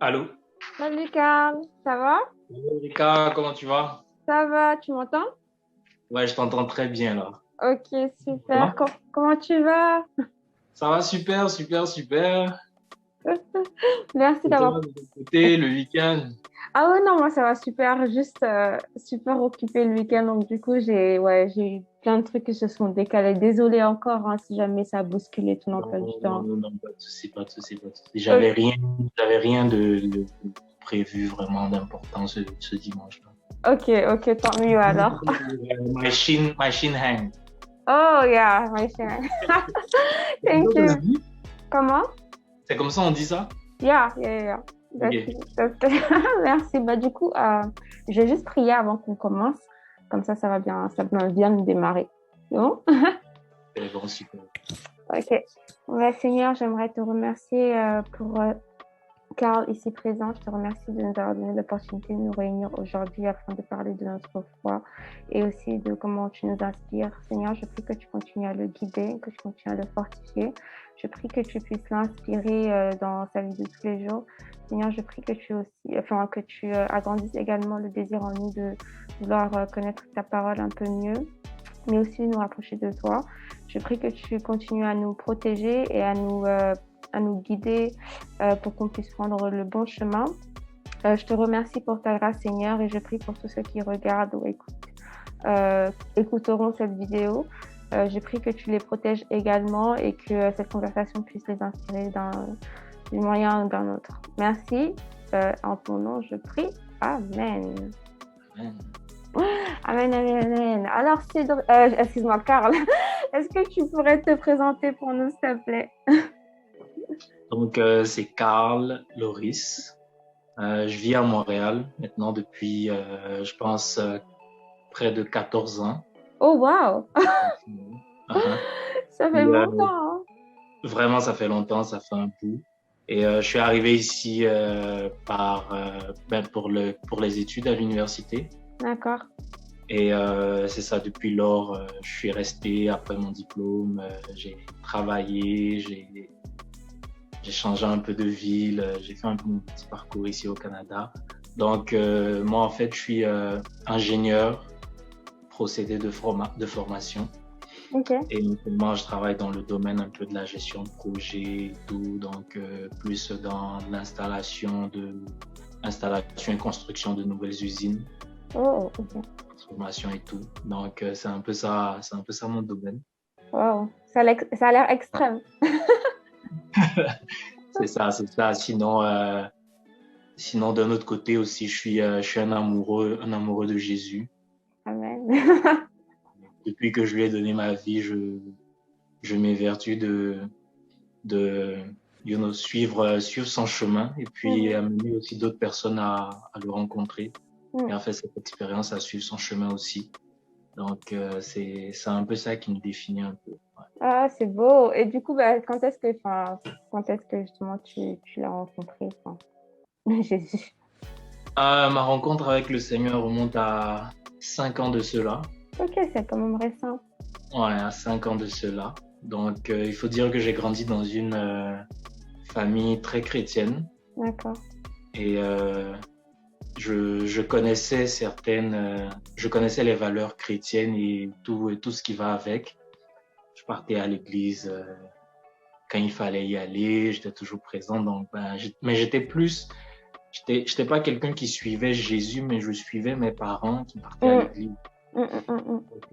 Allô? Salut Carl, ça va? Salut Erika, comment tu vas? Ça va, tu m'entends? Ouais, je t'entends très bien là. Ok, Ça super. va? Comment tu vas? Ça va super, super, super. Merci Et d'avoir... toi, de ton côté, le week-end? Ah ouais, non, moi ça va super, juste super occupé le week-end, donc du coup j'ai eu plein de trucs qui se sont décalés. Désolée encore hein, si jamais ça a bousculé ton Non, emploi du non, temps. non, non, pas de souci, pas de souci, pas de souci. Ok, J'avais rien de prévu vraiment d'important ce dimanche-là. ok, ok, tant mieux alors. My shin hang. Oh yeah, my friend. C'est comme ça Thank que ça se you. dit? Comment? C'est comme ça on dit ça? Yeah, yeah, yeah. Ok. Merci. Bah, du coup, je vais juste prier avant qu'on commence. Comme ça va bien démarrer. C'est bon? C'est bon, super. Ok. Ouais, Seigneur, j'aimerais te remercier pour Carl ici présent. Je te remercie de nous avoir donné l'opportunité de nous réunir aujourd'hui afin de parler de notre foi et aussi de comment tu nous inspires. Seigneur, je prie que tu continues à le guider, que tu continues à le fortifier. Je prie que tu puisses l'inspirer dans sa vie de tous les jours. Seigneur, je prie que que tu agrandisses également le désir en nous de vouloir connaître ta parole un peu mieux, mais aussi nous rapprocher de toi. Je prie que tu continues à nous protéger et à nous guider pour qu'on puisse prendre le bon chemin. Je te remercie pour ta grâce, Seigneur, et je prie pour tous ceux qui regardent ou écouteront cette vidéo. Je prie que tu les protèges également et que cette conversation puisse les inspirer d'une moyen ou d'un autre. Merci. En ton nom, je prie. Amen. Amen. Amen, amen, amen. Alors, excuse-moi, Carl, est-ce que tu pourrais te présenter pour nous, s'il te plaît? Donc, c'est Carl Loris. Je vis à Montréal maintenant depuis, je pense, près de 14 ans. Oh, wow! Uh-huh. Ça fait Et, longtemps, hein? vraiment, ça fait longtemps, ça fait un bout. Et je suis arrivé ici pour les études à l'université. D'accord. Et c'est ça, depuis lors, je suis resté après mon diplôme. J'ai travaillé, j'ai changé un peu de ville, j'ai fait un peu mon petit parcours ici au Canada. Donc, moi, en fait, je suis ingénieur procédé de formation. Ok. Et notamment, je travaille dans le domaine un peu de la gestion de projet et tout, donc plus dans installation et construction de nouvelles usines, Oh, ok. transformation et tout. Donc, c'est un peu ça mon domaine. Wow. Ça a l'air extrême. C'est ça, c'est ça. Sinon, d'un autre côté aussi, je suis un amoureux de Jésus. Amen. Depuis que je lui ai donné ma vie, je m'évertue de suivre son chemin et puis Mhm. amener aussi d'autres personnes à le rencontrer et Mhm. à faire cette expérience, à suivre son chemin aussi. Donc, c'est un peu ça qui me définit un peu. Ouais. Ah, c'est beau. Et du coup, bah, quand est-ce que justement tu l'as rencontré, enfin, Jésus? Ma rencontre avec le Seigneur remonte à 5 ans de cela. Ok, c'est quand même récent. Ouais, à 5 ans de cela. Donc, il faut dire que j'ai grandi dans une famille très chrétienne D'accord. et je connaissais je connaissais les valeurs chrétiennes et tout ce qui va avec. Je partais à l'église quand il fallait y aller, j'étais toujours présent. Donc, mais j'étais pas quelqu'un qui suivait Jésus, mais je suivais mes parents qui partaient à Mhm. l'église. Mhm, mhm, mhm. Donc,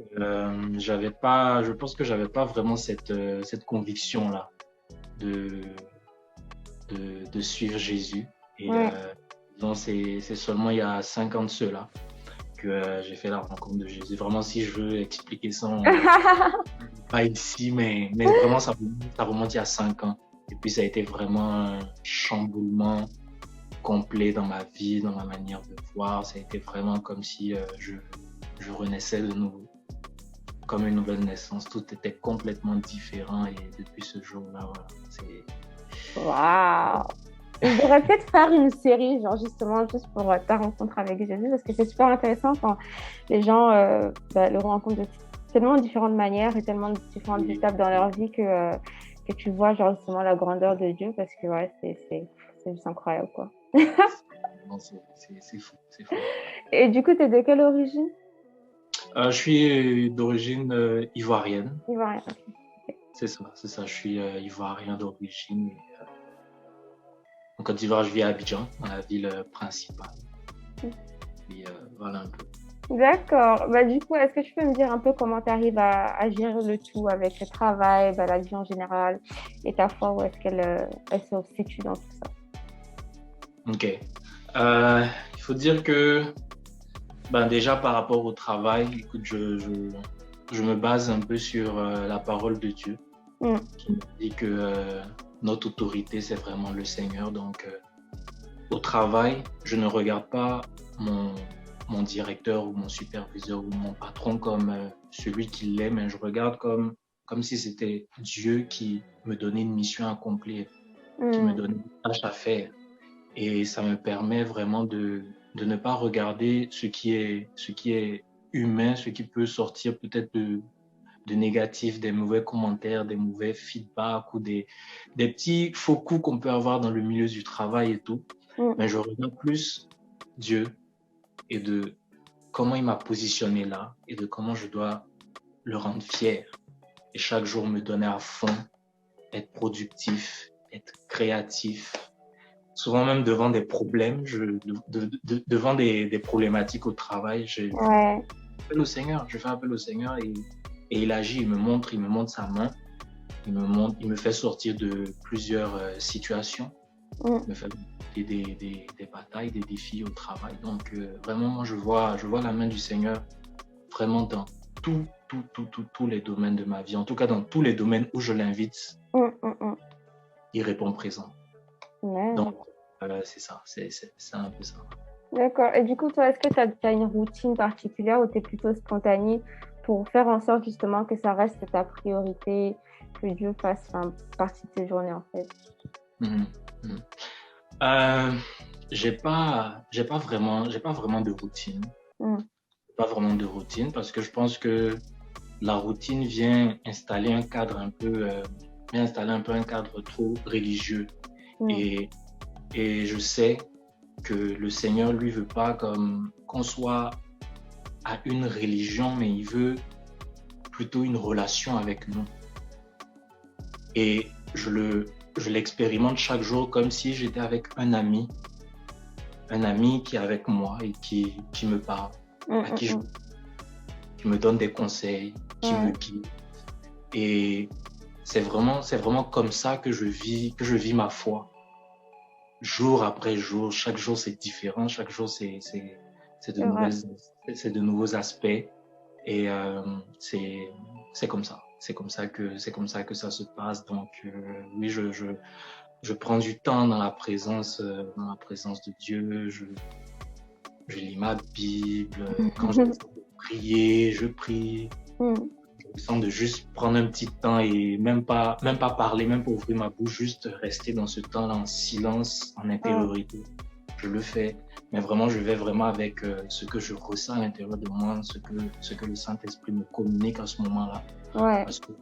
je pense que j'avais pas vraiment cette conviction-là de, de suivre Jésus. Et Ouais. donc, c'est seulement il y a 5 ans de cela que j'ai fait la rencontre de Jésus. Vraiment, si je veux expliquer ça, pas ici, mais vraiment, ça remonte il y a 5 ans. Et puis, ça a été vraiment un chamboulement complet dans ma vie, dans ma manière de voir. Ça a été vraiment comme si je renaissais de nouveau, comme une nouvelle naissance. Tout était complètement différent et depuis ce jour-là, voilà, c'est... Waouh! On devrait peut-être faire une série, genre justement, juste pour ta rencontre avec Jésus, parce que c'est super intéressant quand les gens le rencontrent de tellement différentes manières et tellement différentes étapes dans leur vie que tu vois genre justement la grandeur de Dieu, parce que ouais, c'est juste incroyable, quoi. Non, c'est fou, c'est fou. Et du coup, tu es de quelle origine? Je suis d'origine ivoirienne. Ivoirien. C'est ça. Je suis ivoirien d'origine. En Côte d'Ivoire, je vis à Abidjan, dans la ville principale. Et voilà un peu. D'accord. Bah, du coup, est-ce que tu peux me dire un peu comment tu arrives à gérer le tout avec le travail, bah, la vie en général et ta foi, où est-ce elle se situe dans tout ça? Ok. Il faut dire que ben déjà par rapport au travail, écoute, je me base un peu sur la parole de Dieu Mm. qui nous dit que notre autorité, c'est vraiment le Seigneur. Donc, au travail, je ne regarde pas mon directeur ou mon superviseur ou mon patron comme celui qui l'est, mais je regarde comme si c'était Dieu qui me donnait une mission à accomplir, qui me Mm. donnait une tâche à faire. Et ça me permet vraiment de ne pas regarder ce qui est humain, ce qui peut sortir peut-être de négatif, des mauvais commentaires, des mauvais feedbacks ou des petits faux coups qu'on peut avoir dans le milieu du travail et tout. Mm. Mais je regarde plus Dieu et de comment il m'a positionné là et de comment je dois le rendre fier. Et chaque jour me donner à fond, être productif, être créatif. Souvent même devant des problèmes, devant des problématiques au travail, Ouais. je fais appel au Seigneur et il agit, il me montre sa main, il me fait sortir de plusieurs situations, Mm. il me fait des batailles, des défis au travail. Donc vraiment, moi je vois la main du Seigneur vraiment dans tous les domaines de ma vie. En tout cas, dans tous les domaines où je l'invite, il répond présent. Ouais. Donc, c'est ça, c'est un peu ça. D'accord. Et du coup, toi, est-ce que tu as une routine particulière ou tu es plutôt spontané pour faire en sorte justement que ça reste ta priorité, que Dieu fasse partie de tes journées en fait? Mmh mh. J'ai pas vraiment de routine. Mm. Pas vraiment de routine parce que je pense que la routine vient installer un cadre un cadre trop religieux. Mm. Et je sais que le Seigneur, lui, veut pas comme qu'on soit à une religion, mais il veut plutôt une relation avec nous. Et je l'expérimente chaque jour comme si j'étais avec un ami qui est avec moi et qui me parle, à qui qui me donne des conseils, qui me guide. Et c'est vraiment comme ça que je vis ma foi. Jour après jour, chaque jour c'est différent, chaque jour c'est de nouveaux aspects et c'est comme ça. C'est comme ça que ça se passe. Donc oui, je prends du temps dans la présence de Dieu. Je lis ma Bible. Quand je veux prier, je prie. Je sens de juste prendre un petit temps et même pas parler, même pas ouvrir ma bouche, juste rester dans ce temps-là en silence, en intériorité. Je le fais, mais vraiment, je vais vraiment avec ce que je ressens à l'intérieur de moi, ce que le Saint-Esprit me communique à ce moment-là. Ouais. Parce que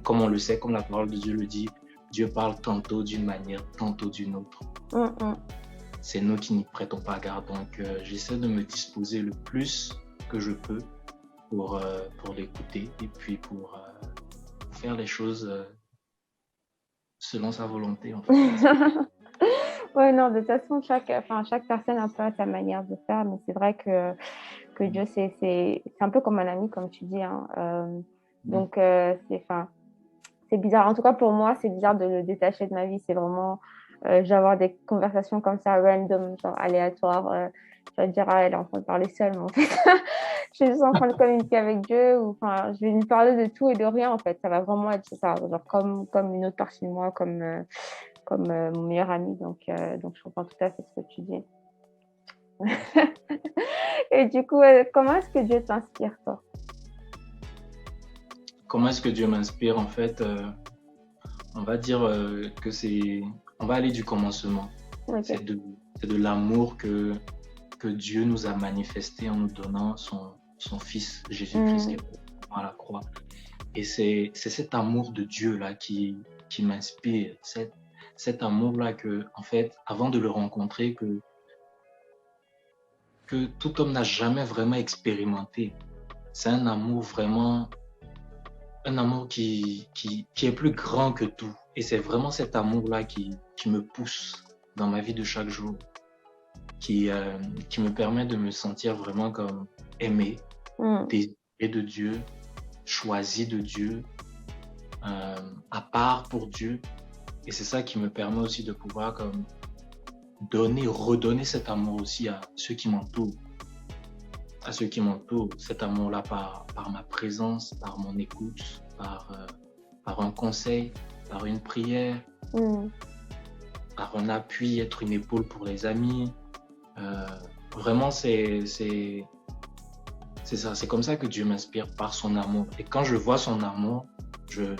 comme on le sait, comme la parole de Dieu le dit, Dieu parle tantôt d'une manière, tantôt d'une autre. C'est nous qui n'y prêtons pas garde. Donc, j'essaie de me disposer le plus que je peux pour l'écouter et puis pour faire les choses selon sa volonté, en fait. Ouais, non, de toute façon, chaque personne a un peu sa manière de faire, mais c'est vrai que Dieu, c'est un peu comme un ami, comme tu dis. Hein. Donc, c'est bizarre. En tout cas, pour moi, c'est bizarre de le détacher de ma vie. C'est vraiment, je vais avoir des conversations comme ça, random, genre aléatoires. Je vais dire, ah, elle est en train de parler seule, mais en fait, je suis juste en train de communiquer avec Dieu. Ou, je vais lui parler de tout et de rien, en fait. Ça va vraiment être ça, genre comme une autre partie de moi, comme mon meilleur ami. Donc, je comprends tout à fait ce que tu dis. Et du coup, comment est-ce que Dieu t'inspire, toi? Comment est-ce que Dieu m'inspire? En fait, on va dire que on va aller du commencement. Okay. C'est de l'amour que Dieu nous a manifesté en nous donnant son Fils Jésus-Christ à la croix. Et c'est cet amour de Dieu là qui m'inspire, cet amour-là que, en fait, avant de le rencontrer, que tout homme n'a jamais vraiment expérimenté. C'est un amour vraiment, un amour qui est plus grand que tout. Et c'est vraiment cet amour-là qui me pousse dans ma vie de chaque jour, qui me permet de me sentir vraiment comme aimé, désiré de Dieu, choisi de Dieu, à part pour Dieu. Et c'est ça qui me permet aussi de pouvoir comme redonner cet amour aussi à ceux qui m'entourent. À ceux qui m'entourent, cet amour-là par ma présence, par mon écoute, par un conseil, par une prière, par un appui, être une épaule pour les amis. Vraiment, c'est ça. C'est comme ça que Dieu m'inspire, par son amour. Et quand je vois son amour, je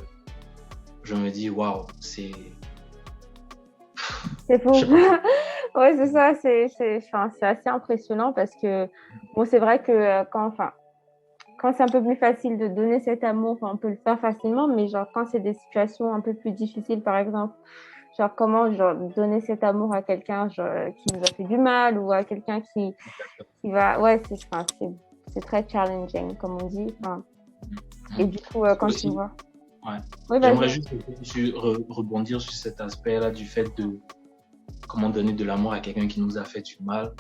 me dis, waouh, c'est fou. Ouais, c'est ça. C'est assez impressionnant parce que, bon, c'est vrai que quand c'est un peu plus facile de donner cet amour, on peut le faire facilement, mais genre quand c'est des situations un peu plus difficiles, par exemple, genre comment donner cet amour à quelqu'un qui nous a fait du mal ou à quelqu'un qui va... Ouais, c'est très challenging, comme on dit. Et du coup, quand tu vois... Ouais. Oui, j'aimerais juste rebondir sur cet aspect-là du fait de comment donner de l'amour à quelqu'un qui nous a fait du mal.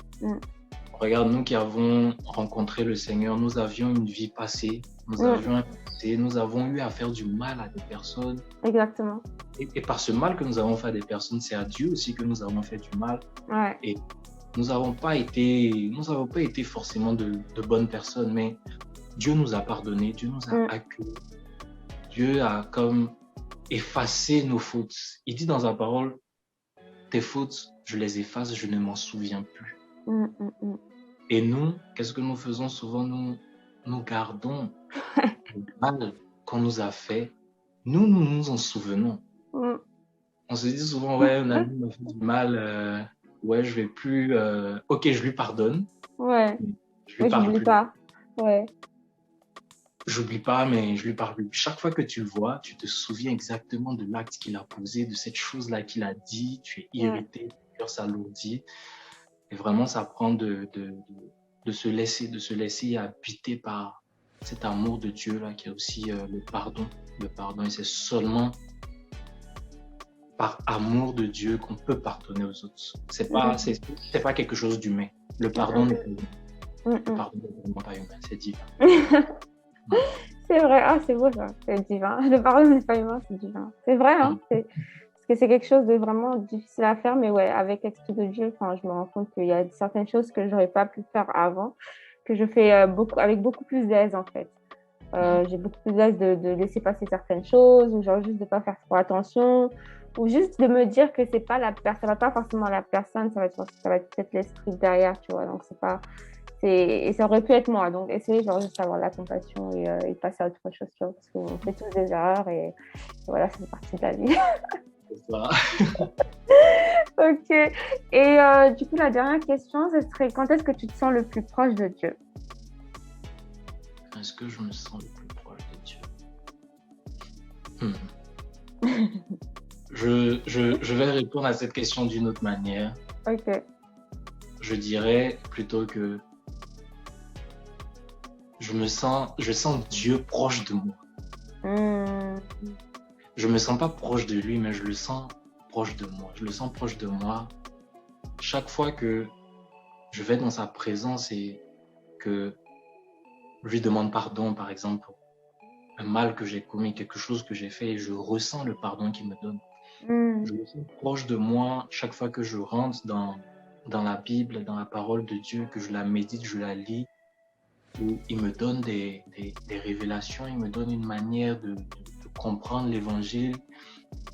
Regarde, nous qui avons rencontré le Seigneur, nous avions une vie passée, nous avions un passé, nous avons eu à faire du mal à des personnes. Exactement. Et par ce mal que nous avons fait à des personnes, c'est à Dieu aussi que nous avons fait du mal. Ouais. Et nous n'avons pas été forcément de bonnes personnes, mais Dieu nous a pardonné, Dieu nous a accueillis. Dieu a comme effacé nos fautes. Il dit dans sa parole, tes fautes, je les efface, je ne m'en souviens plus. Et nous, qu'est-ce que nous faisons souvent? Nous gardons le mal qu'on nous a fait. Nous nous en souvenons. On se dit souvent, ouais, un ami m'a fait du mal, ouais, je vais plus... ok, je lui pardonne. Ouais, mais j'oublie pas. Ouais. J'oublie pas, mais je lui parle plus. Chaque fois que tu le vois, tu te souviens exactement de l'acte qu'il a posé, de cette chose-là qu'il a dit. Tu es irrité, ton cœur s'alourdit. Et vraiment, ça prend de se laisser habiter par cet amour de Dieu-là, qui est aussi le pardon. Le pardon, et c'est seulement par amour de Dieu qu'on peut pardonner aux autres. C'est pas quelque chose d'humain. Le pardon n'est pas humain. Le pardon n'est vraiment pas humain, c'est divin. C'est vrai, c'est beau ça, c'est divin. Le pardon n'est pas humain, c'est divin. C'est vrai, parce que c'est quelque chose de vraiment difficile à faire, mais ouais, avec l'Esprit de Dieu, je me rends compte qu'il y a certaines choses que j'aurais pas pu faire avant, que je fais avec beaucoup plus d'aise en fait. J'ai beaucoup plus d'aise de laisser passer certaines choses, ou genre juste de pas faire trop attention, ou juste de me dire que c'est pas ça va pas forcément la personne, ça va être peut-être l'esprit derrière, tu vois. Donc et ça aurait pu être moi, donc essayer juste d'avoir la compassion et passer à autre chose, tu vois, parce qu'on fait tous des erreurs et voilà, ça fait partie de la vie. C'est ça. Ok. Et du coup, la dernière question, ce serait quand est-ce que tu te sens le plus proche de Dieu? Est-ce que je me sens le plus proche de Dieu? Je vais répondre à cette question d'une autre manière. Ok. Je dirais plutôt que je sens Dieu proche de moi. Je me sens pas proche de lui, mais je le sens proche de moi. Je le sens proche de moi chaque fois que je vais dans sa présence et que je lui demande pardon, par exemple, pour un mal que j'ai commis, quelque chose que j'ai fait, et je ressens le pardon qu'il me donne. Je le sens proche de moi chaque fois que je rentre dans la Bible, dans la parole de Dieu, que je la médite, je la lis, où il me donne des révélations, il me donne une manière de comprendre l'évangile,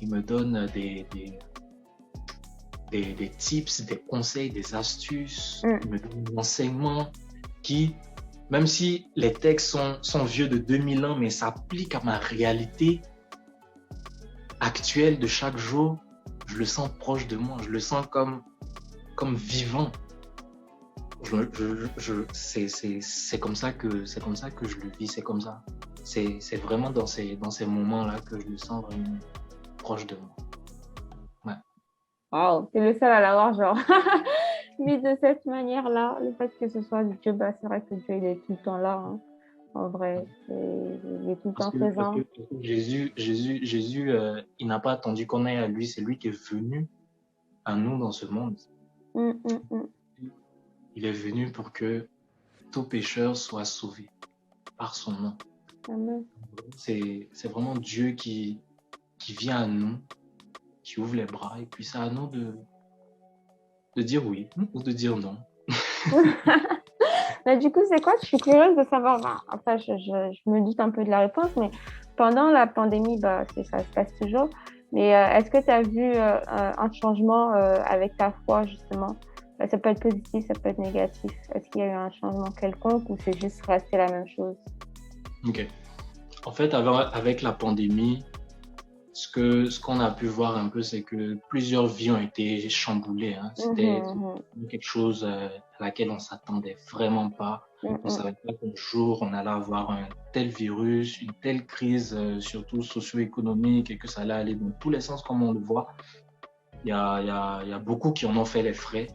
il me donne des tips, des conseils, des astuces, il me donne des enseignements qui, même si les textes sont vieux de 2000 ans, mais s'appliquent à ma réalité actuelle de chaque jour, je le sens proche de moi, je le sens comme vivant. C'est comme ça que je le vis, c'est comme ça. C'est vraiment dans ces moments-là que je le sens vraiment proche de moi. Ouais. Wow, t'es le seul à l'avoir, genre. Mais de cette manière-là, le fait que ce soit Dieu, bah, c'est vrai que Dieu, il est tout le temps là, hein. En vrai, il est tout le temps présent. Parce que Jésus, il n'a pas attendu qu'on aille à lui, c'est lui qui est venu à nous dans ce monde. Hum, hum, hum. Il est venu pour que tout pécheur soit sauvé par son nom. Amen. C'est vraiment Dieu qui vient à nous, qui ouvre les bras, et puis c'est à nous de dire oui ou de dire non. Mais du coup, c'est quoi? Je suis curieuse de savoir. Bah, après, je me doute un peu de la réponse, mais pendant la pandémie, bah, ça se passe toujours. Mais est-ce que tu as vu un changement avec ta foi, justement? Ça peut être positif, ça peut être négatif. Est-ce qu'il y a eu un changement quelconque ou c'est juste resté la même chose? Ok. En fait, avec la pandémie, ce qu'on a pu voir un peu, c'est que plusieurs vies ont été chamboulées, hein. C'était quelque chose à laquelle on s'attendait vraiment pas. On savait pas qu'un jour on allait avoir un tel virus, une telle crise, surtout socio-économique, et que ça allait aller dans tous les sens comme on le voit. Il y a beaucoup qui en ont fait les frais.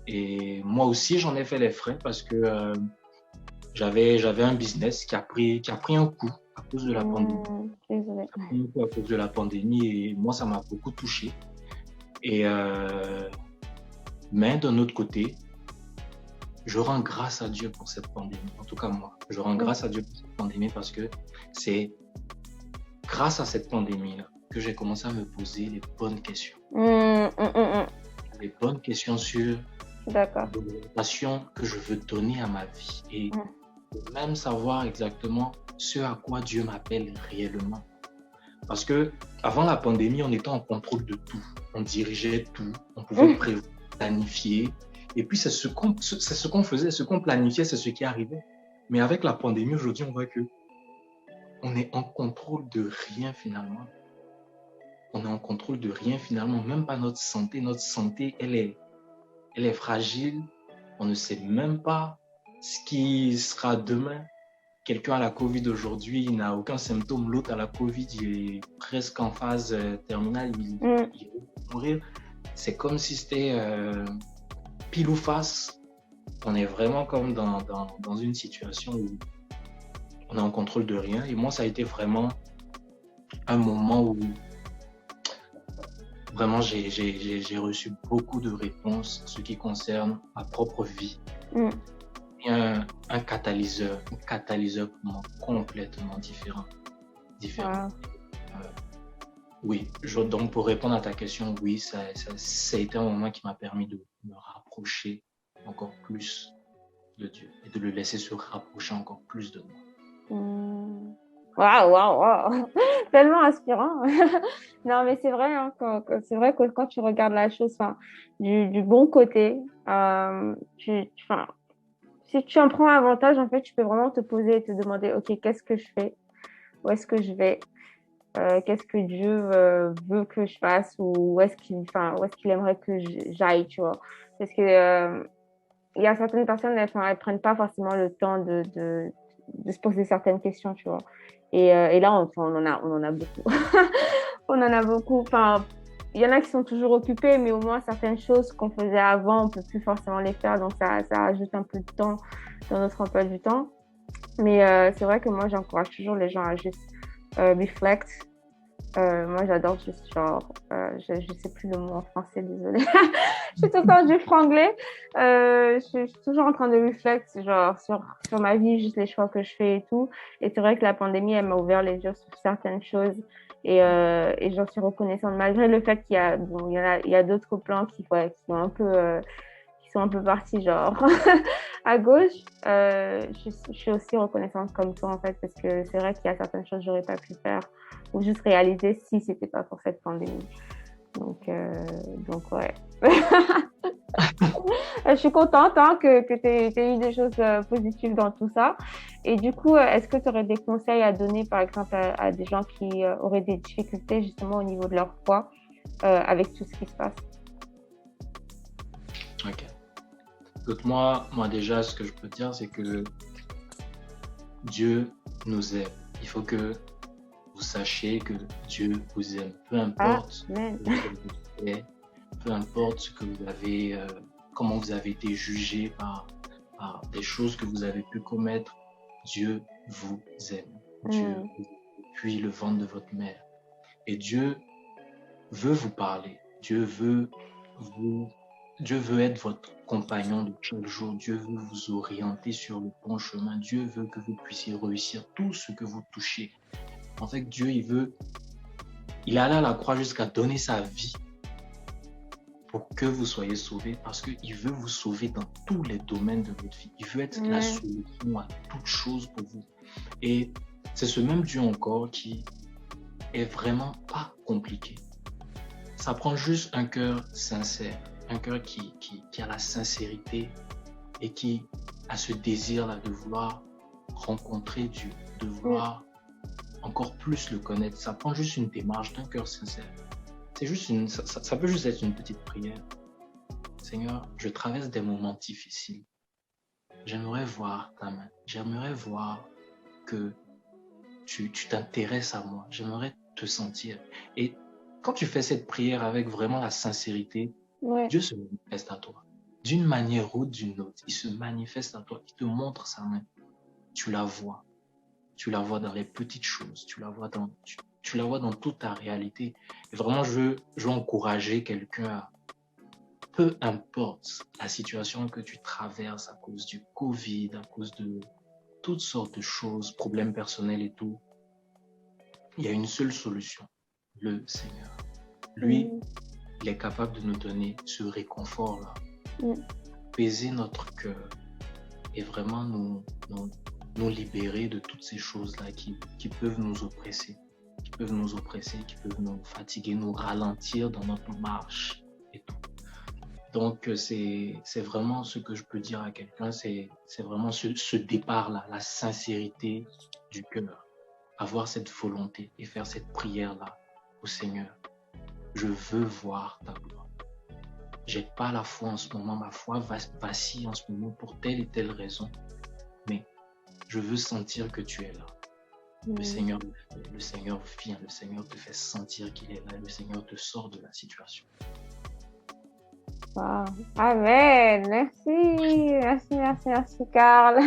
Et moi aussi, j'en ai fait les frais parce que j'avais un business qui a pris un coup à cause de la pandémie. Désolée. À cause de la pandémie, et moi, ça m'a beaucoup touché. Et mais d'un autre côté, je rends grâce à Dieu pour cette pandémie. En tout cas, moi, je rends grâce à Dieu pour cette pandémie parce que c'est grâce à cette pandémie-là que j'ai commencé à me poser les bonnes questions. Les bonnes questions sur l'orientation que je veux donner à ma vie et même savoir exactement ce à quoi Dieu m'appelle réellement. Parce que avant la pandémie, on était en contrôle de tout. On dirigeait tout, on pouvait prévoir, planifier. Et puis c'est ce qu'on faisait, ce qu'on planifiait, c'est ce qui arrivait. Mais avec la pandémie, aujourd'hui, on voit que on est en contrôle de rien finalement. On est en contrôle de rien finalement, même pas notre santé. Notre santé, elle est fragile. On ne sait même pas ce qui sera demain. Quelqu'un a la Covid aujourd'hui, il n'a aucun symptôme. L'autre a la Covid, il est presque en phase terminale, il va mourir. C'est comme si c'était pile ou face. On est vraiment comme dans une situation où on est en contrôle de rien. Et moi, ça a été vraiment un moment où vraiment j'ai reçu beaucoup de réponses en ce qui concerne ma propre vie. Un catalyseur pour moi complètement différent. Oui, donc pour répondre à ta question, oui, ça a été un moment qui m'a permis de me rapprocher encore plus de Dieu et de le laisser se rapprocher encore plus de moi. Waouh, tellement inspirant. Non, mais c'est vrai, hein, c'est vrai que quand tu regardes la chose, du bon côté, si tu en prends avantage, en fait, tu peux vraiment te poser et te demander, OK, qu'est-ce que je fais? Où est-ce que je vais? Qu'est-ce que Dieu veut que je fasse? Ou où est-ce qu'il aimerait que j'aille, tu vois? Parce que il y a certaines personnes, elles prennent pas forcément le temps de se poser certaines questions, tu vois. Et là, on en a beaucoup. On en a beaucoup. Enfin, il y en a qui sont toujours occupés, mais au moins certaines choses qu'on faisait avant, on peut plus forcément les faire. Donc, ça ajoute un peu de temps dans notre emploi du temps. Mais c'est vrai que moi, j'encourage toujours les gens à juste reflect. Moi, j'adore juste genre, je sais plus le mot en français, désolée. Je suis tout le temps du franglais. Je suis toujours en train de reflect genre sur ma vie, juste les choix que je fais et tout. Et c'est vrai que la pandémie, elle m'a ouvert les yeux sur certaines choses et j'en suis reconnaissante malgré le fait qu'il y a d'autres plans qui sont un peu partis genre à gauche. Je suis aussi reconnaissante comme toi en fait parce que c'est vrai qu'il y a certaines choses que j'aurais pas pu faire ou juste réaliser si c'était pas pour cette pandémie. Donc ouais. Je suis contente que tu aies eu des choses positives dans tout ça. Et du coup, est-ce que tu aurais des conseils à donner, par exemple, à des gens qui auraient des difficultés justement au niveau de leur foi avec tout ce qui se passe? Ok. Donc moi déjà, ce que je peux dire, c'est que Dieu nous aime. Il faut que vous sachiez que Dieu vous aime. Peu importe ce que vous faites, peu importe ce que vous avez, comment vous avez été jugé par des choses que vous avez pu commettre, Dieu vous aime. Dieu vous aime depuis le ventre de votre mère. Et Dieu veut vous parler. Dieu veut être votre compagnon de chaque jour. Dieu veut vous orienter sur le bon chemin. Dieu veut que vous puissiez réussir tout ce que vous touchez. En fait, Dieu, il est allé à la croix jusqu'à donner sa vie pour que vous soyez sauvés, parce qu'il veut vous sauver dans tous les domaines de votre vie. Il veut être la solution à toute chose pour vous. Et c'est ce même Dieu encore qui est vraiment pas compliqué. Ça prend juste un cœur sincère, un cœur qui a la sincérité et qui a ce désir-là de vouloir rencontrer Dieu, de vouloir encore plus le connaître. Ça prend juste une démarche d'un cœur sincère. C'est juste ça peut juste être une petite prière. Seigneur, je traverse des moments difficiles. J'aimerais voir ta main. J'aimerais voir que tu t'intéresses à moi. J'aimerais te sentir. Et quand tu fais cette prière avec vraiment la sincérité, Dieu se manifeste à toi. D'une manière ou d'une autre, il se manifeste à toi. Il te montre sa main. Tu la vois. Tu la vois dans les petites choses. Tu la vois dans toute ta réalité. Et vraiment, je veux encourager quelqu'un à, peu importe la situation que tu traverses à cause du Covid, à cause de toutes sortes de choses, problèmes personnels et tout, il y a une seule solution, le Seigneur. Lui, il est capable de nous donner ce réconfort-là, apaiser notre cœur et vraiment nous libérer de toutes ces choses-là qui peuvent nous oppresser, qui peuvent nous fatiguer, nous ralentir dans notre marche et tout. Donc, c'est vraiment ce que je peux dire à quelqu'un, c'est vraiment ce départ-là, la sincérité du cœur, avoir cette volonté et faire cette prière-là au Seigneur. Je veux voir ta gloire. J'ai pas la foi en ce moment, ma foi vacille en ce moment pour telle et telle raison, mais je veux sentir que tu es là. Le Seigneur vient, le Seigneur te fait sentir qu'il est là, le Seigneur te sort de la situation. Wow. Amen. Merci, Carl,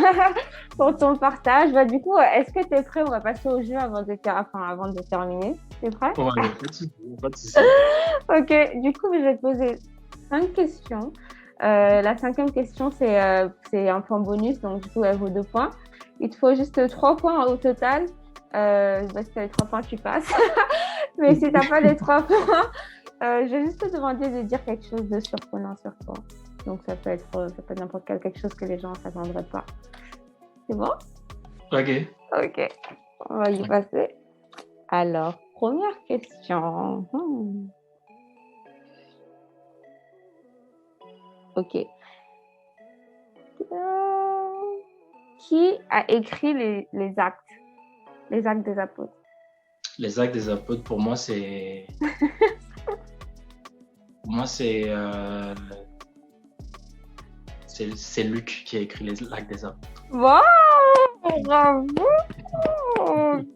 pour ton partage. Bah, du coup, est-ce que tu es prêt? On va passer au jeu avant de terminer. Tu es prêt? Ouais, pas de souci. Ok, du coup, je vais te poser 5 questions. La 5e question, c'est un point bonus, donc du coup, elle vaut 2 points. Il te faut juste 3 points au total. Si tu as les 3 points, tu passes. Mais si tu n'as pas les 3 points, je vais juste te demander de dire quelque chose de surprenant sur toi. Donc, ça peut être n'importe quelque chose que les gens ne s'attendraient pas. C'est bon? Ok. On va y passer. Alors, première question. Ok. Qui a écrit les actes des apôtres? Les actes des apôtres, pour moi, c'est... c'est Luc qui a écrit les actes des apôtres. Wow! Bravo!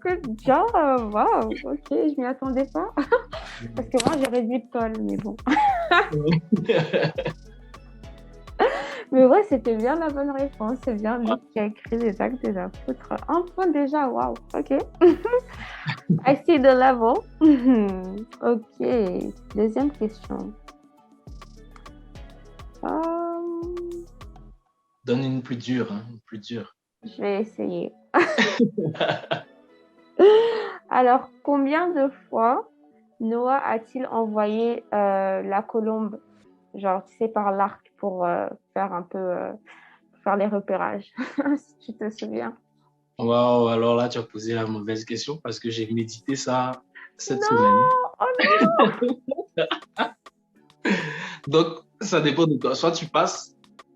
Good job! Wow! Ok, je m'y attendais pas. Parce que moi, j'aurais dit Paul, mais bon. Mais ouais, c'était bien la bonne réponse. C'est bien Luc qui a écrit les actes des apôtres. Un point déjà, wow! Ok. I see the level. Ok. Deuxième question. Donne une plus dure, une plus dure. Je vais essayer. Alors, combien de fois Noah a-t-il envoyé la colombe, genre, tu sais, par l'arc pour faire un peu, faire les repérages, si tu te souviens? Waouh, alors là, tu as posé la mauvaise question parce que j'ai médité ça cette semaine. Oh non! Donc, ça dépend de toi. Soit tu passes,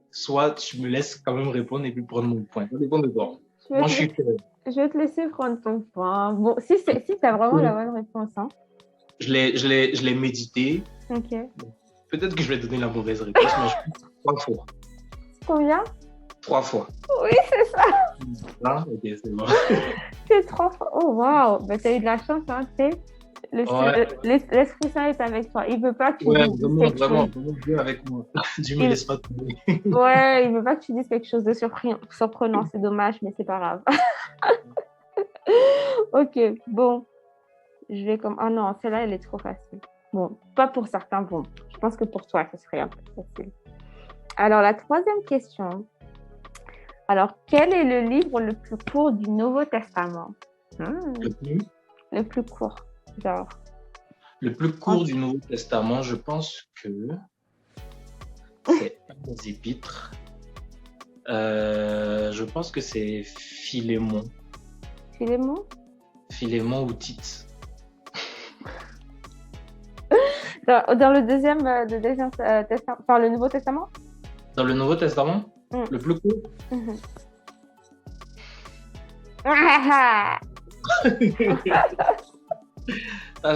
soit tu me laisses quand même répondre et puis prendre mon point. Ça dépend de toi. Moi, je suis prêt. Je vais te laisser prendre ton point. Bon, si tu as vraiment la bonne réponse. Hein. Je l'ai médité. Ok. Peut-être que je vais donner la mauvaise réponse, mais je pense 3 fois. Combien? 3 fois. Oui, c'est ça. Là, ok, c'est bon. C'est 3 fois. Oh, waouh. Ben, tu as eu de la chance, hein, tu sais. Ouais, l'Esprit Saint est avec toi. Il veut pas que tu ouais, dises vraiment, quelque vraiment, chose. vraiment Dieu avec moi. Dieu me Il, laisse pas tomber. ouais, il veut pas que tu dises quelque chose de surprenant. C'est dommage, mais c'est pas grave. Ok, bon. Je vais comme... Ah non, celle-là, elle est trop facile. Bon, pas pour certains, bon. Je pense que pour toi, ce serait un peu facile. Alors, la troisième question. Alors, quel est le livre le plus court du Nouveau Testament? Le plus, Le plus court, genre. le plus court du Nouveau Testament, je pense que c'est un des épîtres. Je pense que c'est Philémon. Philémon? Philémon ou Tite. Dans le deuxième testament, enfin, le Nouveau Testament? Dans le Nouveau Testament, le plus court. Mhm. Ah,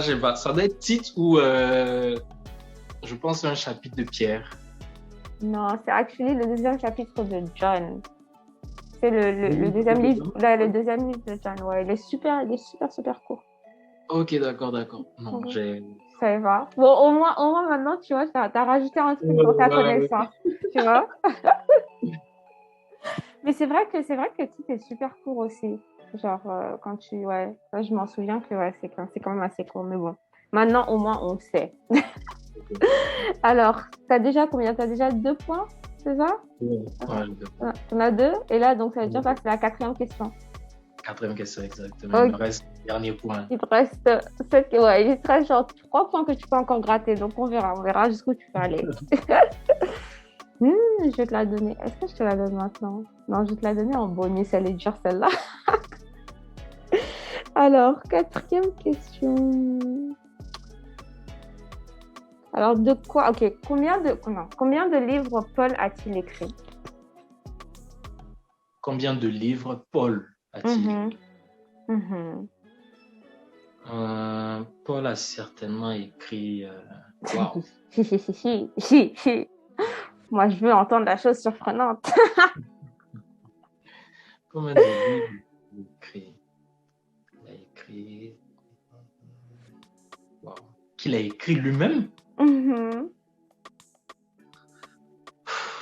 je sais pas. Ça doit être Tite ou je pense un chapitre de Pierre. Non, c'est actually le deuxième chapitre de John. C'est le deuxième livre, le deuxième livre de John. Ouais, il est super, super court. Ok, d'accord. Non, j'ai. Ça va. Bon, au moins maintenant, tu vois, t'as rajouté un truc dans ta connaissance, tu vois. Mais c'est vrai que Tite est super court aussi. Genre, quand ouais, ça, je m'en souviens que ouais, c'est quand même assez court, mais bon. Maintenant, au moins, on le sait. Alors, t'as déjà combien? T'as déjà 2 points, c'est ça? Ouais, T'en as 2, et là, donc, ça veut dire que c'est la 4e question. 4e question, exactement. Il me reste le dernier point. Il te reste il te reste genre 3 points que tu peux encore gratter, donc on verra jusqu'où tu peux aller. Je vais te la donner. Est-ce que je te la donne maintenant? Non, je vais te la donner en bonus, elle est dure celle-là. Alors, 4e question. Alors, de quoi? Ok, combien de livres Paul a-t-il écrit? Combien de livres Paul a-t-il écrit? Paul a certainement écrit. Wow. Moi, je veux entendre la chose surprenante. Combien de livres il a écrit? Il a écrit. Wow. Qu'il a écrit lui-même?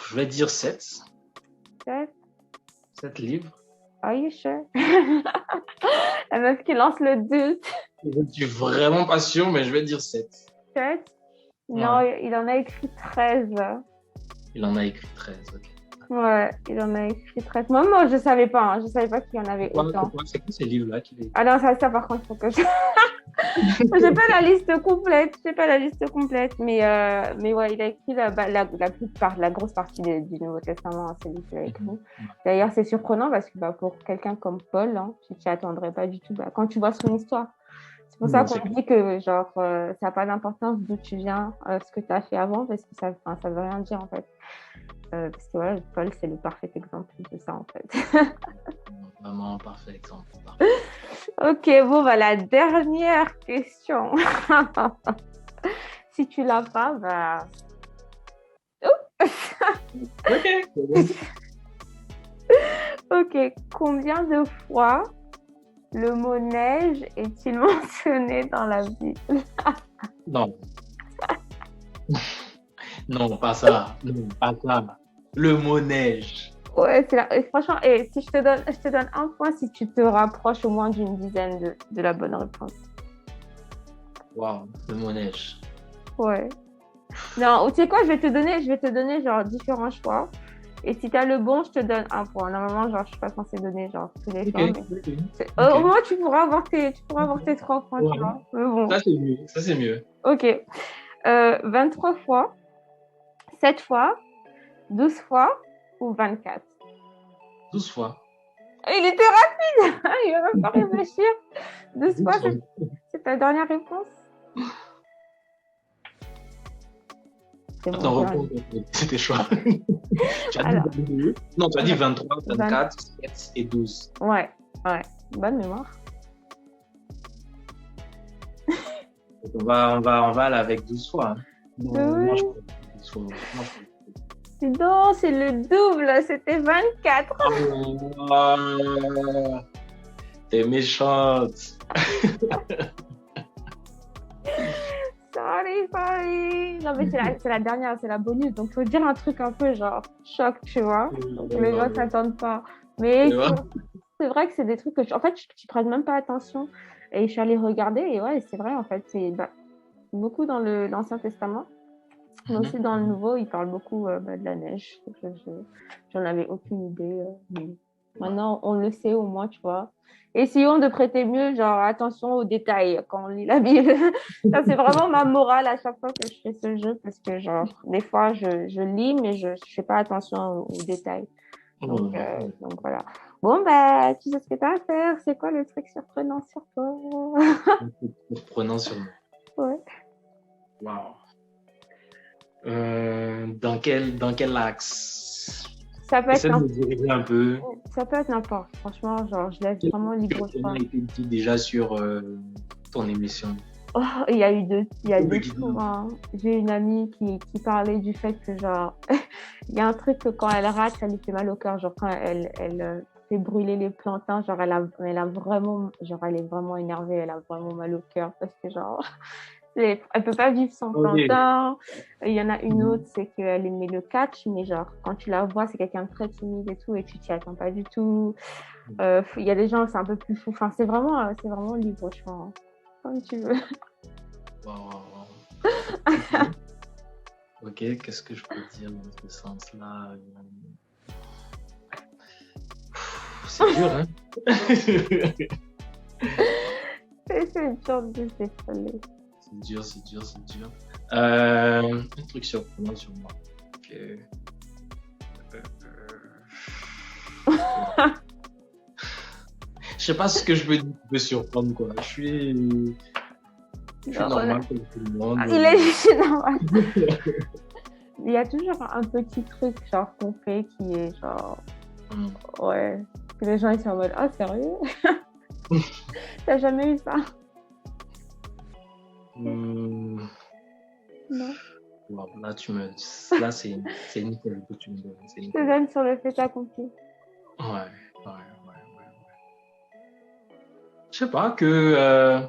Je vais dire 7. 7 livres. Are you sure? La meuf qui lance le doute. Je ne suis vraiment pas sûr, mais je vais dire 7. 7? Non, ouais. Il en a écrit 13. Il en a écrit 13, ok. Ouais, il en a écrit 13. Moi, je savais pas. Je savais pas qu'il y en avait autant. C'est quoi ces livres-là qu'il a écrit? Ah non, ça par contre, il faut que je... J'ai pas la liste complète. Mais ouais, il a écrit la grosse partie du Nouveau Testament, c'est lui qui l'a écrit. D'ailleurs, c'est surprenant parce que pour quelqu'un comme Paul, tu t'y attendrais pas du tout quand tu vois son histoire. C'est pour ça qu'on dit que genre ça n'a pas d'importance d'où tu viens, ce que tu as fait avant, parce que ça veut rien dire en fait. Parce que voilà, Paul, c'est le parfait exemple de ça en fait. Vraiment un parfait exemple. Ok, bon, la dernière question. Si tu l'as pas, Ok, combien de fois le mot neige est-il mentionné dans la Bible? Non. Non, pas ça. Non, pas ça. Le mot neige. Ouais, franchement, si je te donne un point si tu te rapproches au moins d'une dizaine de la bonne réponse. Wow, le mot neige. Ouais. Non, tu sais quoi, je vais te donner genre différents choix. Et si tu as le bon, je te donne un point. Normalement, genre, je suis pas censée donner genre tous les choix. Au moins, tu pourras avoir tes 3 points, tu vois. Mais bon. Ça, c'est mieux. Ok. 23 fois, 7 fois, 12 fois ou 24? 12 fois. Il était rapide. Il va même pas réfléchir. 12 fois, c'est ta dernière réponse? Attends, reprends tes choix. Tu as dit 23, 24, 7 et 12. Ouais. Bonne mémoire. On va aller avec 12 fois. Moi, je 12 fois. Non, c'est le double, c'était 24. T'es méchante. Non, mais c'est la dernière, c'est la bonus. Donc, il faut dire un truc un peu genre choc, tu vois. Donc, les gens ne s'attendent pas. Mais c'est vrai que c'est des trucs que, en fait, tu prêtes même pas attention. Et je suis allée regarder et ouais, c'est vrai, en fait. C'est beaucoup dans l'Ancien Testament. Mais aussi dans le Nouveau, il parle beaucoup de la neige. J'en avais aucune idée. Mais maintenant, on le sait au moins, tu vois. Essayons de prêter mieux, genre, attention aux détails quand on lit la Bible. Ça, c'est vraiment ma morale à chaque fois que je fais ce jeu, parce que, genre, des fois, je lis, mais je fais pas attention aux détails. Donc voilà. Bon, bah, tu sais ce que tu as à faire. C'est quoi le truc surprenant sur toi? Surprenant sur moi. Ouais. Waouh. Dans quel axe? Ça peut Essaie être de me diriger un peu. Ça peut être n'importe. Franchement, genre, je laisse vraiment libre choix. On a été dit déjà sur ton émission. Oh, il y a deux tours. Hein. J'ai une amie qui parlait du fait que, genre, il y a un truc que quand elle rate, ça lui fait mal au cœur. Genre, quand elle fait brûler les plantains, genre, elle a vraiment, genre, elle est vraiment énervée, elle a vraiment mal au cœur parce que, genre, elle peut pas vivre sans plantain. Il y en a une autre, c'est qu'elle aimait le catch, mais genre, quand tu la vois, c'est quelqu'un de très timide et tout, et tu t'y attends pas du tout. Il y a des gens, c'est un peu plus fou. Enfin, c'est vraiment libre, je pense. Comme tu veux. Wow. Ok, qu'est-ce que je peux dire dans ce sens-là? C'est dur, hein? C'est dur de s'étaler. C'est dur. Un truc surprenant sur moi. Okay. Je sais pas ce que je peux surprendre, quoi. Je suis normal comme tout le monde. Il est juste normal. Il y a toujours un petit truc, genre, qu'on fait qui est genre... Ouais. Que les gens, ils sont en mode, ah, sérieux? T'as jamais eu ça? Non. Wow, là, c'est une colle que tu me donnes. Je te donne sur le fait accompli. Ouais. Je sais pas que...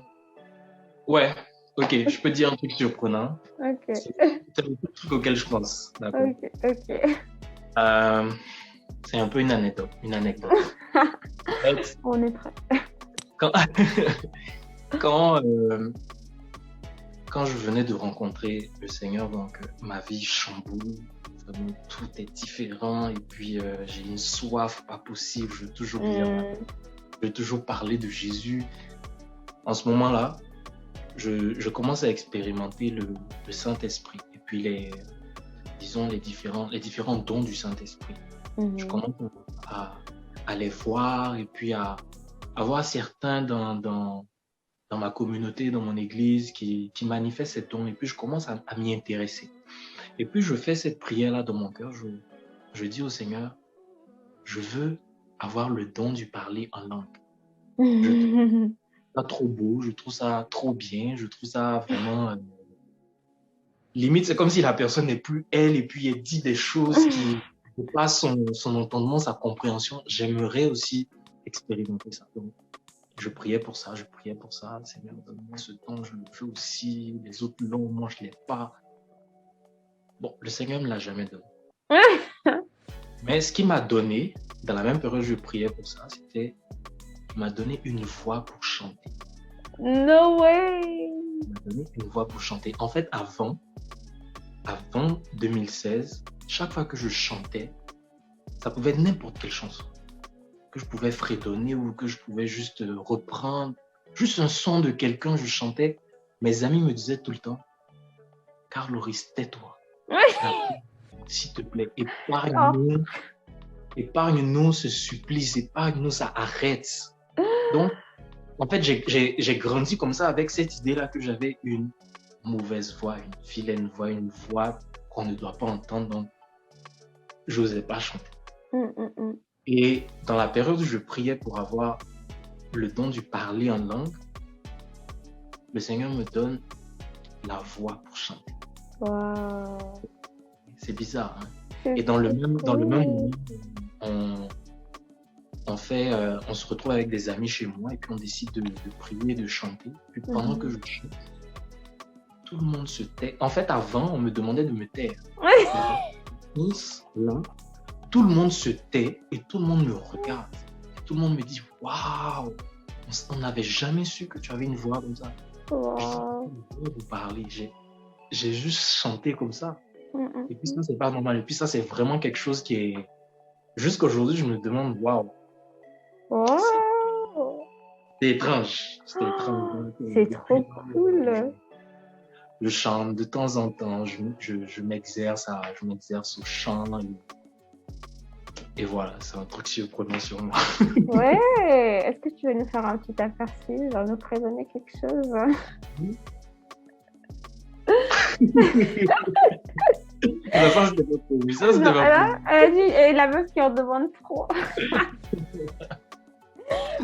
Ouais, ok, je peux dire un truc surprenant. Ok. C'est le truc auquel je pense. D'accord. Ok. C'est un peu une anecdote. On est prêt. Quand je venais de rencontrer le Seigneur, donc ma vie chamboule, vraiment, tout est différent et puis j'ai une soif pas possible, je veux toujours lire, je veux toujours parler de Jésus. En ce moment-là, je commence à expérimenter le Saint-Esprit et puis les différents dons du Saint-Esprit. Je commence à les voir et puis à voir certains dans ma communauté, dans mon église qui manifestent ces dons et puis je commence à m'y intéresser. Et puis je fais cette prière-là dans mon cœur, je dis au Seigneur, je veux avoir le don du parler en langue. Je trouve ça trop beau, je trouve ça trop bien, je trouve ça vraiment... limite, c'est comme si la personne n'est plus elle et puis elle dit des choses qui dépassent son entendement, sa compréhension. J'aimerais aussi expérimenter ça. Donc, je priais pour ça. Seigneur, donne-moi ce don, je le veux aussi. Les autres l'ont, moi je ne l'ai pas. Bon, le Seigneur ne me l'a jamais donné. Mais ce qu'il m'a donné, dans la même période où je priais pour ça, il m'a donné une voix pour chanter. No way! Il m'a donné une voix pour chanter. En fait, avant 2016, chaque fois que je chantais, ça pouvait être n'importe quelle chanson. Que je pouvais fredonner ou que je pouvais juste reprendre. Juste un son de quelqu'un, je chantais. Mes amis me disaient tout le temps, Carl Loris, tais-toi. S'il te plaît, épargne-nous ce supplice, épargne-nous, ça arrête. Donc, en fait, j'ai grandi comme ça avec cette idée-là que j'avais une mauvaise voix, une vilaine voix, une voix qu'on ne doit pas entendre. Donc, je n'osais pas chanter. Et dans la période où je priais pour avoir le don du parler en langue, le Seigneur me donne la voix pour chanter. Wow. C'est bizarre, hein? Et dans le même moment, on se retrouve avec des amis chez moi et puis on décide de prier, de chanter. Puis pendant que je chante, tout le monde se tait. En fait, avant, on me demandait de me taire. Là, tout le monde se tait et tout le monde me regarde. Et tout le monde me dit, waouh, on n'avait jamais su que tu avais une voix comme ça. Wow. Je dis, vous parler. J'ai juste chanté comme ça. Et puis ça, c'est pas normal. Et puis ça, c'est vraiment quelque chose qui est... Jusqu'aujourd'hui, je me demande, waouh. Oh. C'est étrange. C'est étrange. C'est trop cool. Le chant, de temps en temps, je m'exerce au chant. Et voilà, c'est un truc surprenant sur moi. Ouais. Est-ce que tu veux nous faire un petit aperçu, genre nous présenter quelque chose? La fin, je t'ai pas prévu. Ça, c'était pas elle dit, et la meuf qui en demande trop.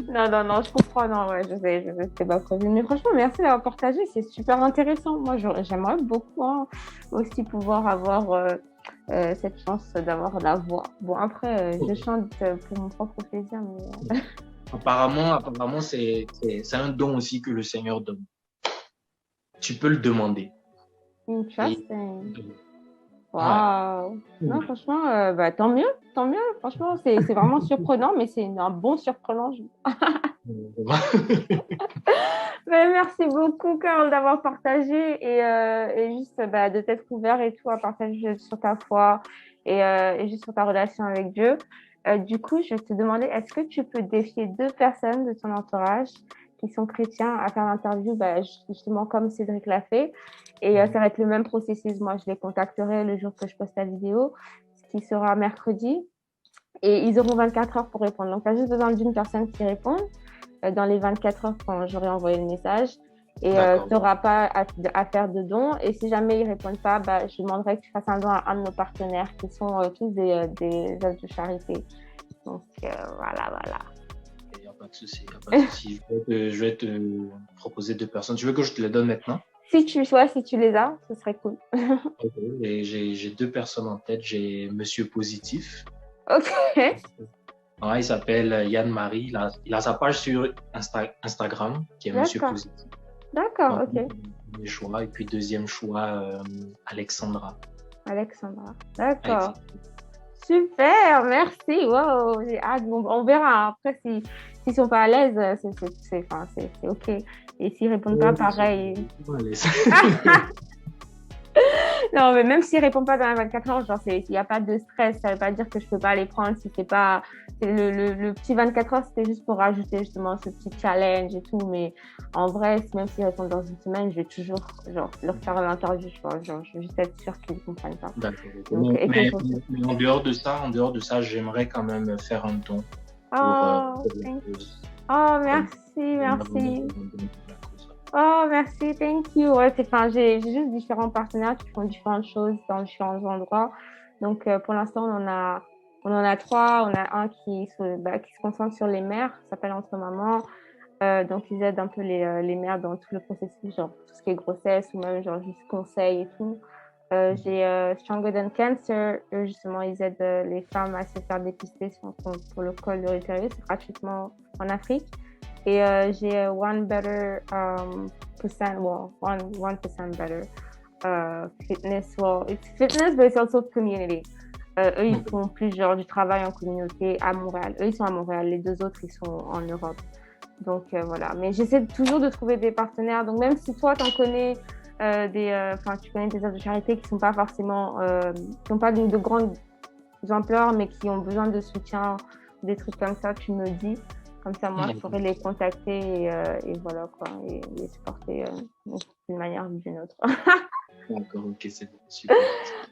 Non, je comprends. Non, ouais, je sais, c'est pas prévu. Mais franchement, merci d'avoir partagé. C'est super intéressant. Moi, j'aimerais beaucoup aussi pouvoir avoir cette chance d'avoir la voix. Bon, après, je chante pour mon propre plaisir. Mais... Apparemment, c'est un don aussi que le Seigneur donne. Tu peux le demander. Interesting. Waouh! Non, franchement, tant mieux. Franchement, c'est vraiment surprenant, mais c'est un bon surprenant. Mais merci beaucoup, Carl, d'avoir partagé et juste de t'être ouvert et tout à partager sur ta foi et juste sur ta relation avec Dieu. Du coup, je vais te demander, est-ce que tu peux défier 2 personnes de ton entourage qui sont chrétiens à faire l'interview, justement comme Cédric l'a fait. Et ça va être le même processus. Moi, je les contacterai le jour que je poste la vidéo, ce qui sera mercredi. Et ils auront 24 heures pour répondre. Donc, tu as juste besoin d'une personne qui répond dans les 24 heures quand j'aurai envoyé le message. Et tu n'auras pas à faire de dons. Et si jamais ils ne répondent pas, je demanderai que tu fasses un don à un de nos partenaires qui sont tous des œuvres de charité. Donc, voilà. Il n'y a pas de souci. Je vais te proposer 2 personnes. Tu veux que je te les donne maintenant? Si tu les as, ce serait cool. Okay. Et j'ai 2 personnes en tête. J'ai Monsieur Positif. Ok. Ouais, il s'appelle Yann-Marie. Il a sa page sur Instagram qui est Monsieur Positif. D'accord, ok. Premier choix. Et puis deuxième choix, Alexandra. D'accord. Super, merci. Wow, j'ai hâte. On verra. Après, s'ils ne sont pas à l'aise, c'est ok. Et s'ils ne répondent pas, pareil. Non, mais même s'ils ne répondent pas dans les 24 heures, genre, il n'y a pas de stress. Ça ne veut pas dire que je ne peux pas les prendre si c'est pas. Le petit 24 heures, c'était juste pour rajouter justement ce petit challenge et tout. Mais en vrai, même s'ils répondent dans une semaine, je vais toujours leur faire l'interview. Je veux juste être sûre qu'ils ne comprennent pas. D'accord. Mais en dehors de ça, j'aimerais quand même faire un don. Merci. Oh, merci, thank you. Ouais, j'ai juste différents partenaires qui font différentes choses dans différents endroits. Donc, pour l'instant, on en a 3. On a un qui se concentre sur les mères, ça s'appelle Entre Mamans. Donc, ils aident un peu les mères dans tout le processus, genre tout ce qui est grossesse ou même genre juste conseils et tout. J'ai Stronger Than Cancer. Eux, justement, ils aident les femmes à se faire dépister pour le col de l'utérus gratuitement en Afrique. Et j'ai One Better % Better Fitness. Well, it's fitness, but it's also community. Eux, ils font plus genre du travail en communauté à Montréal. Eux, ils sont à Montréal. Les 2 autres, ils sont en Europe. Donc, voilà. Mais j'essaie toujours de trouver des partenaires. Donc, même si toi, tu connais tu connais des œuvres de charité qui sont pas forcément, qui n'ont pas de grandes ampleurs, mais qui ont besoin de soutien, des trucs comme ça, tu me dis. Comme ça, moi, je pourrais les contacter et voilà quoi, et les supporter d'une manière ou d'une autre. D'accord, ok, c'est bon, super.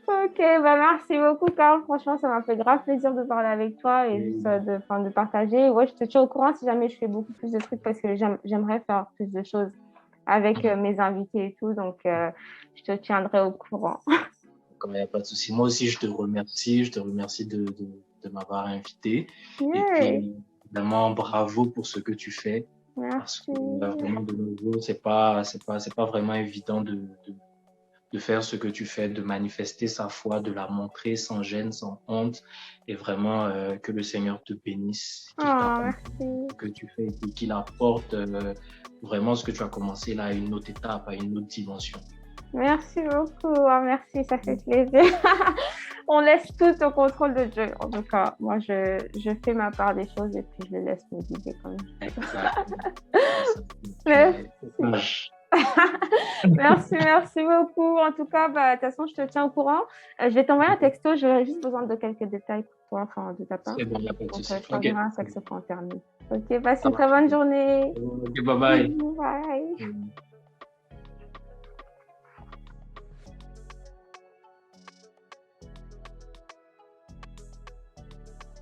Ok, merci beaucoup, Carl. Franchement, ça m'a fait grave plaisir de parler avec toi et juste de partager. Ouais, je te tiens au courant si jamais je fais beaucoup plus de trucs parce que j'aimerais faire plus de choses avec mes invités et tout. Donc, je te tiendrai au courant. Il n'y a pas de souci. Moi aussi, je te remercie. Je te remercie de m'avoir invité. Yeah. Et puis, vraiment, bravo pour ce que tu fais. Merci. Parce que vraiment, de nouveau, c'est pas vraiment évident de faire ce que tu fais, de manifester sa foi, de la montrer sans gêne, sans honte. Et vraiment, que le Seigneur te bénisse. Merci. Que tu fais et qu'il apporte vraiment ce que tu as commencé là à une autre étape, à une autre dimension. Merci beaucoup. Ah, merci, ça fait plaisir. On laisse tout au contrôle de Dieu. En tout cas, moi, je fais ma part des choses et puis je le laisse me guider quand même. Exactement. Merci. Merci beaucoup. En tout cas, bah, de toute façon, je te tiens au courant. Je vais t'envoyer un texto. J'aurais juste besoin de quelques détails pour toi, enfin, de ta part. C'est bon, il n'y a pas de Donc, souci. je t'enverrai un texto quand on termine. Ok, passe une très bonne journée. Ok, bye bye. Bye.